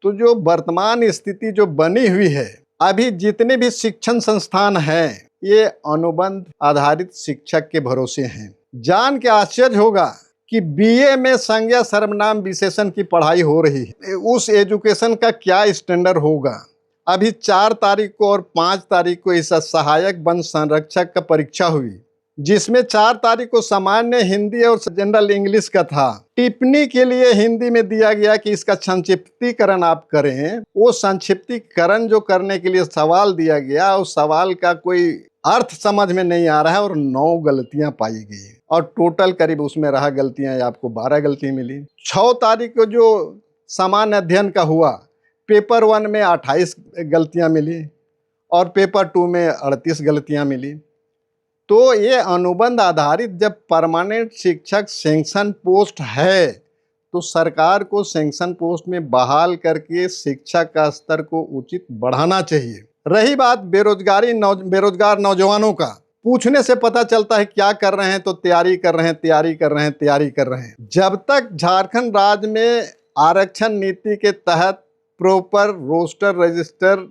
तो जो वर्तमान स्थिति जो बनी हुई है, अभी जितने भी शिक्षण संस्थान हैं ये अनुबंध आधारित शिक्षक के भरोसे हैं। जान के आश्चर्य होगा कि बीए में संज्ञा सर्वनाम विशेषण की पढ़ाई हो रही है। उस एजुकेशन का क्या स्टैंडर्ड होगा। अभी 4 तारीख को और 5 तारीख को इस सहायक वन संरक्षक का परीक्षा हुई, जिसमें 4 तारीख को सामान्य हिंदी और जनरल इंग्लिश का था। टिप्पणी के लिए हिंदी में दिया गया कि इसका संक्षिप्तीकरण आप करें। वो संक्षिप्तीकरण जो करने के लिए सवाल दिया गया, उस सवाल का कोई अर्थ समझ में नहीं आ रहा है और 9 गलतियां पाई गई और टोटल करीब उसमें रहा गलतियां आपको 12 गलती मिली। 6 तारीख को जो सामान्य अध्ययन का हुआ, पेपर 1 में 28 गलतियां मिली और पेपर 2 में 38 गलतियां मिली। तो ये अनुबंध आधारित जब परमानेंट शिक्षक सैंक्शन पोस्ट है तो सरकार को सैंक्शन पोस्ट में बहाल करके शिक्षा का स्तर को उचित बढ़ाना चाहिए। रही बात बेरोजगार नौजवानों का, पूछने से पता चलता है क्या कर रहे हैं तो तैयारी कर रहे हैं। जब तक झारखंड राज्य में आरक्षण नीति के तहत प्रॉपर रोस्टर रजिस्टर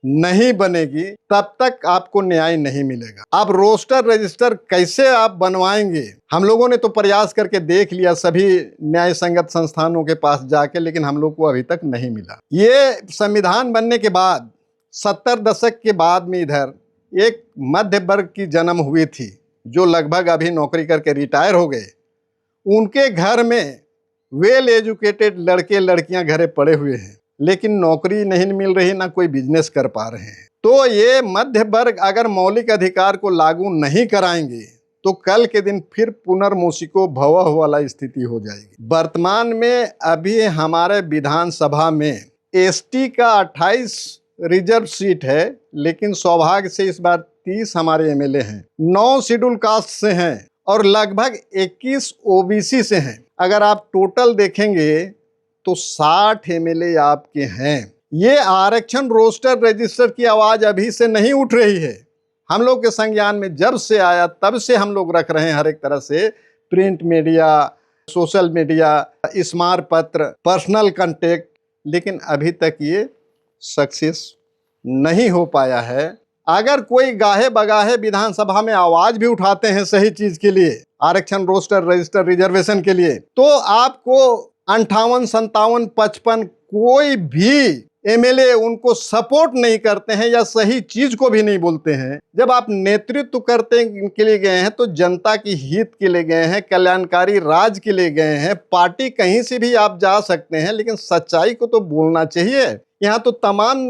नहीं बनेगी तब तक आपको न्याय नहीं मिलेगा। अब रोस्टर रजिस्टर कैसे आप बनवाएंगे? हम लोगों ने तो प्रयास करके देख लिया सभी न्याय संगत संस्थानों के पास जाके, लेकिन हम लोग को अभी तक नहीं मिला। ये संविधान बनने के बाद 70 दशक के बाद में इधर एक मध्य वर्ग की जन्म हुई थी जो लगभग अभी नौकरी करके रिटायर हो गए। उनके घर में वेल एजुकेटेड लड़के लड़कियां घरे पड़े हुए हैं, लेकिन नौकरी नहीं मिल रही, ना कोई बिजनेस कर पा रहे हैं। तो ये मध्य वर्ग अगर मौलिक अधिकार को लागू नहीं कराएंगे तो कल के दिन फिर पुनर्मूसिको भवः वाला स्थिति हो जाएगी। वर्तमान में अभी हमारे विधानसभा में एसटी का 28 रिजर्व सीट है, लेकिन सौभाग्य से इस बार 30 हमारे एमएलए हैं, 9 शेड्यूल कास्ट से हैं और लगभग 21 ओबीसी से हैं। अगर आप टोटल देखेंगे तो 60 एमएलए आपके हैं। ये आरक्षण रोस्टर रजिस्टर की आवाज अभी से नहीं उठ रही है। हम लोग के संज्ञान में जब से आया तब से हम लोग रख रहे हैं, हर एक तरह से प्रिंट मीडिया, सोशल मीडिया, स्मारक पत्र, पर्सनल कांटेक्ट, लेकिन अभी तक ये सक्सेस नहीं हो पाया है। अगर कोई गाहे बगाहे विधानसभा में आवाज भी उठाते हैं सही चीज के लिए, आरक्षण रोस्टर रजिस्टर रिजर्वेशन के लिए, तो आपको 58, 57, 55 कोई भी एमएलए उनको सपोर्ट नहीं करते हैं या सही चीज को भी नहीं बोलते हैं। जब आप नेतृत्व करते के लिए गए हैं तो जनता की हित के लिए गए हैं, कल्याणकारी राज के लिए गए हैं। पार्टी कहीं से भी आप जा सकते हैं, लेकिन सच्चाई को तो बोलना चाहिए। यहाँ तो तमाम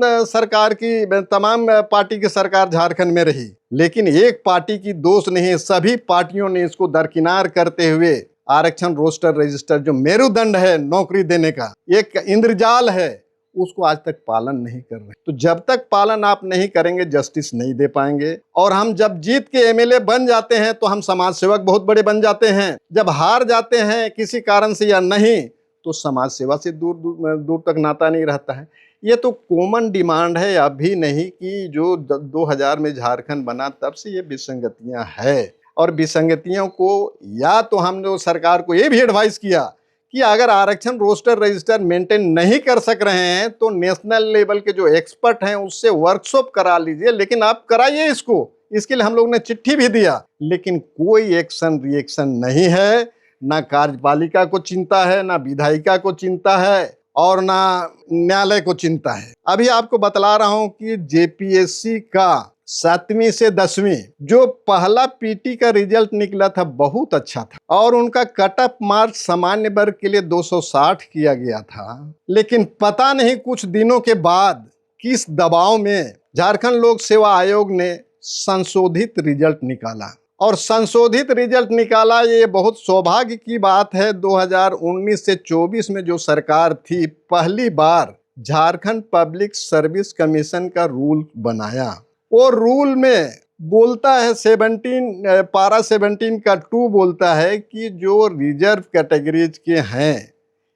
पार्टी की सरकार झारखंड में रही, लेकिन एक पार्टी की दोष नहीं है, सभी पार्टियों ने इसको दरकिनार करते हुए आरक्षण रोस्टर रजिस्टर जो मेरुदंड है नौकरी देने का, एक इंद्रजाल है, उसको आज तक पालन नहीं कर रहे। तो जब तक पालन आप नहीं करेंगे जस्टिस नहीं दे पाएंगे। और हम जब जीत के एमएलए बन जाते हैं तो हम समाज सेवक बहुत बड़े बन जाते हैं, जब हार जाते हैं किसी कारण से या नहीं तो समाज सेवा से दूर तक नाता नहीं रहता है। ये तो कॉमन डिमांड है, अभी नहीं कि जो 2000 में झारखंड बना तब से ये विसंगतियां है। और विसंगतियों को या तो हमने सरकार को ये भी एडवाइस किया कि अगर आरक्षण रोस्टर रजिस्टर मेंटेन नहीं कर सक रहे हैं तो नेशनल लेवल के जो एक्सपर्ट हैं उससे वर्कशॉप करा लीजिए, लेकिन आप कराइए इसको। इसके लिए हम लोग ने चिट्ठी भी दिया, लेकिन कोई एक्शन रिएक्शन नहीं है। ना कार्यपालिका को चिंता है, ना विधायिका को चिंता है और ना न्यायालय को चिंता है। अभी आपको बतला रहा हूं कि जेपीएससी का 7वीं से 10वीं जो पहला पीटी का रिजल्ट निकला था बहुत अच्छा था और उनका कट ऑफ मार्क्स सामान्य वर्ग के लिए 260 किया गया था। लेकिन पता नहीं कुछ दिनों के बाद किस दबाव में झारखंड लोक सेवा आयोग ने संशोधित रिजल्ट निकाला और संशोधित रिजल्ट निकाला। ये बहुत सौभाग्य की बात है। 2019 से 24 में जो सरकार थी, पहली बार झारखंड पब्लिक सर्विस कमीशन का रूल बनाया। वो रूल में बोलता है 17 का 2 बोलता है कि जो रिजर्व कैटेगरीज के हैं,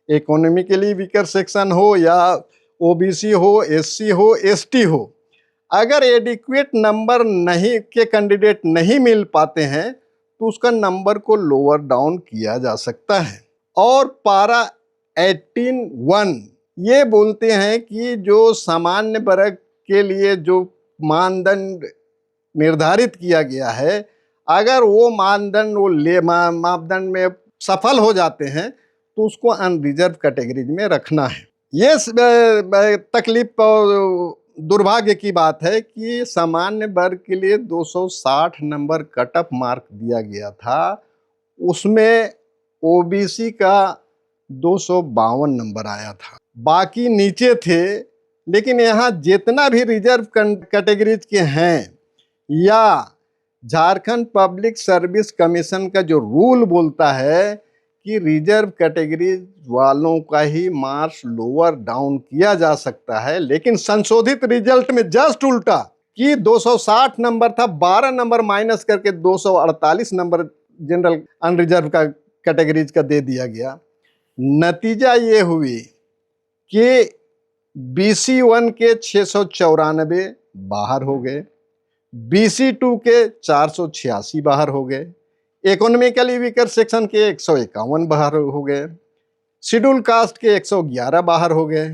इकोनॉमिकली वीकर सेक्शन हो या ओबीसी हो, एससी हो, एसटी हो, अगर एडिक्वेट नंबर नहीं के कैंडिडेट नहीं मिल पाते हैं तो उसका नंबर को लोअर डाउन किया जा सकता है। और पारा 18(1) ये बोलते हैं कि जो सामान्य वर्ग के लिए जो मानदंड निर्धारित किया गया है, अगर वो मानदंड मापदंड में सफल हो जाते हैं तो उसको अनरिजर्व कैटेगरीज में रखना है। ये तकलीफ और दुर्भाग्य की बात है कि सामान्य वर्ग के लिए 260 नंबर कट ऑफ मार्क दिया गया था, उसमें ओबीसी का 252 नंबर आया था, बाकी नीचे थे। लेकिन यहाँ जितना भी रिजर्व कैटेगरीज के हैं या झारखंड पब्लिक सर्विस कमीशन का जो रूल बोलता है कि रिजर्व कैटेगरी वालों का ही मार्क्स लोअर डाउन किया जा सकता है, लेकिन संशोधित रिजल्ट में जस्ट उल्टा कि 260 नंबर था, 12 नंबर माइनस करके 248 नंबर जनरल अनरिजर्व का कैटेगरीज का दे दिया गया। नतीजा ये हुई कि BC1 के 694 बाहर हो गए, BC2 के 486 बाहर हो गए, इकोनॉमिकली वीकर सेक्शन के 151 बाहर हो गए, शेड्यूल कास्ट के 111 बाहर हो गए,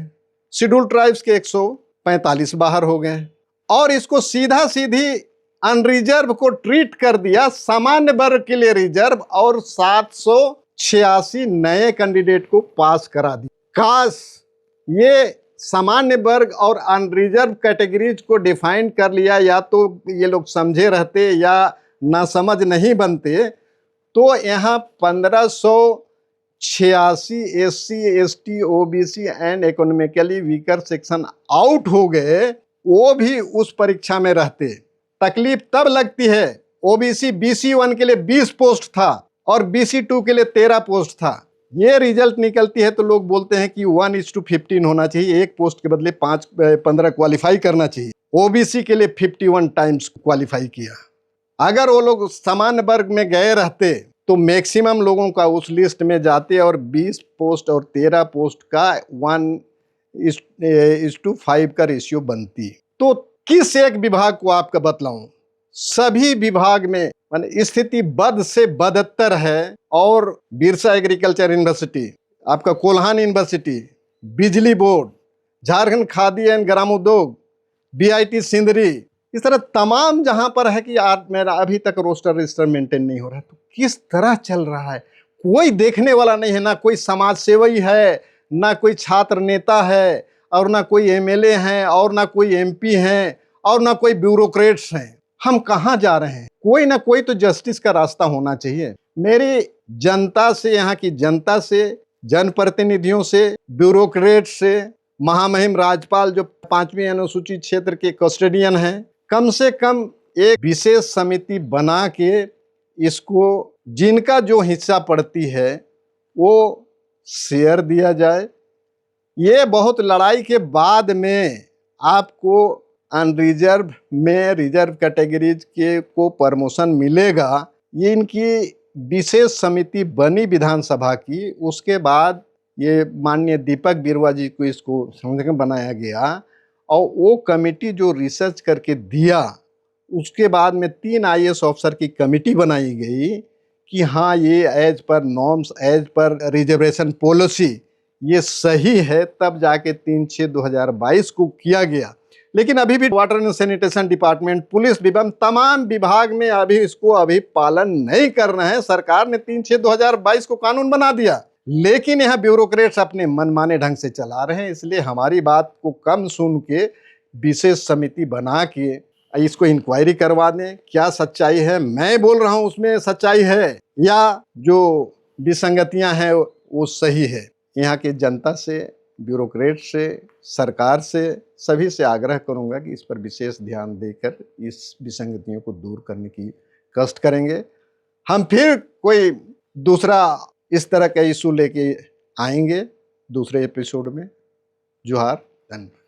शेड्यूल ट्राइब्स के 145 बाहर हो गए, और इसको सीधा सीधी अनरिजर्व को ट्रीट कर दिया सामान्य वर्ग के लिए रिजर्व, और 786 नए कैंडिडेट को पास करा दिया। काश ये सामान्य वर्ग और अनरिजर्व कैटेगरीज को डिफाइन कर लिया, या तो ये लोग समझे रहते या ना समझ नहीं बनते, तो यहाँ 1586 SC ST OBC and economically weaker section out हो गए, वो भी उस परीक्षा में रहते। तकलीफ तब लगती है, OBC BC1 के लिए 20 पोस्ट था और BC2 के लिए 13 पोस्ट था। ये रिजल्ट निकलती है तो लोग बोलते हैं कि 1:15 होना चाहिए, एक पोस्ट के बदले 15 क्वालिफाई करना चाहिए। OBC के लिए 51 टाइम्स क्वालिफाई किया। अगर वो लोग सामान्य वर्ग में गए रहते तो मैक्सिमम लोगों का उस लिस्ट में जाते और 20 पोस्ट और 13 पोस्ट का 1:5 का रेशियो बनती। तो किस एक विभाग को आपका बतलाऊं, सभी विभाग में स्थिति बद से बदतर है। और बिरसा एग्रीकल्चर यूनिवर्सिटी, आपका कोल्हान यूनिवर्सिटी, बिजली बोर्ड, झारखंड खादी एंड ग्रामोद्योग, BIT सिंदरी, इस तरह तमाम जहां पर है कि आज मेरा अभी तक रोस्टर रजिस्टर मेंटेन नहीं हो रहा है। तो किस तरह चल रहा है, कोई देखने वाला नहीं है, ना कोई समाज सेवी है, ना कोई छात्र नेता है, और ना कोई MLA हैं, और ना कोई MP हैं, और ना कोई ब्यूरोक्रेट्स हैं। हम कहाँ जा रहे हैं? कोई ना कोई तो जस्टिस का रास्ता होना चाहिए। मेरी जनता से, यहाँ की जनता से, जनप्रतिनिधियों से, ब्यूरोक्रेट से, महामहिम राज्यपाल जो 5वीं अनुसूचित क्षेत्र के कस्टोडियन हैं, कम से कम एक विशेष समिति बना के इसको जिनका जो हिस्सा पड़ती है वो शेयर दिया जाए। ये बहुत लड़ाई के बाद में आपको अनरिजर्व में रिजर्व कैटेगरीज के को प्रमोशन मिलेगा। ये इनकी विशेष समिति बनी विधानसभा की, उसके बाद ये माननीय दीपक बिरुआ जी को इसको समझ के बनाया गया, और वो कमेटी जो रिसर्च करके दिया, उसके बाद में 3 IAS ऑफिसर की कमेटी बनाई गई कि हाँ ये as per norms, as per reservation policy ये सही है, तब जाके 3/6/2022 को किया गया। लेकिन अभी भी water and sanitation department, police विभाग, तमाम विभाग में अभी इसको अभी पालन नहीं कर रहे हैं। सरकार ने 3/6/2022 को कानून बना दिया, लेकिन यहाँ ब्यूरोक्रेट्स अपने मनमाने ढंग से चला रहे हैं। इसलिए हमारी बात को कम सुन के विशेष समिति बना के इसको इंक्वायरी करवा दें, क्या सच्चाई है। मैं बोल रहा हूँ उसमें सच्चाई है या जो विसंगतियाँ हैं वो सही है। यहाँ की जनता से, ब्यूरोक्रेट से, सरकार से, सभी से आग्रह करूँगा कि इस पर विशेष ध्यान देकर इस विसंगतियों को दूर करने की कष्ट करेंगे। हम फिर कोई दूसरा इस तरह का इशू लेके आएंगे दूसरे एपिसोड में। जोहार, धन्यवाद।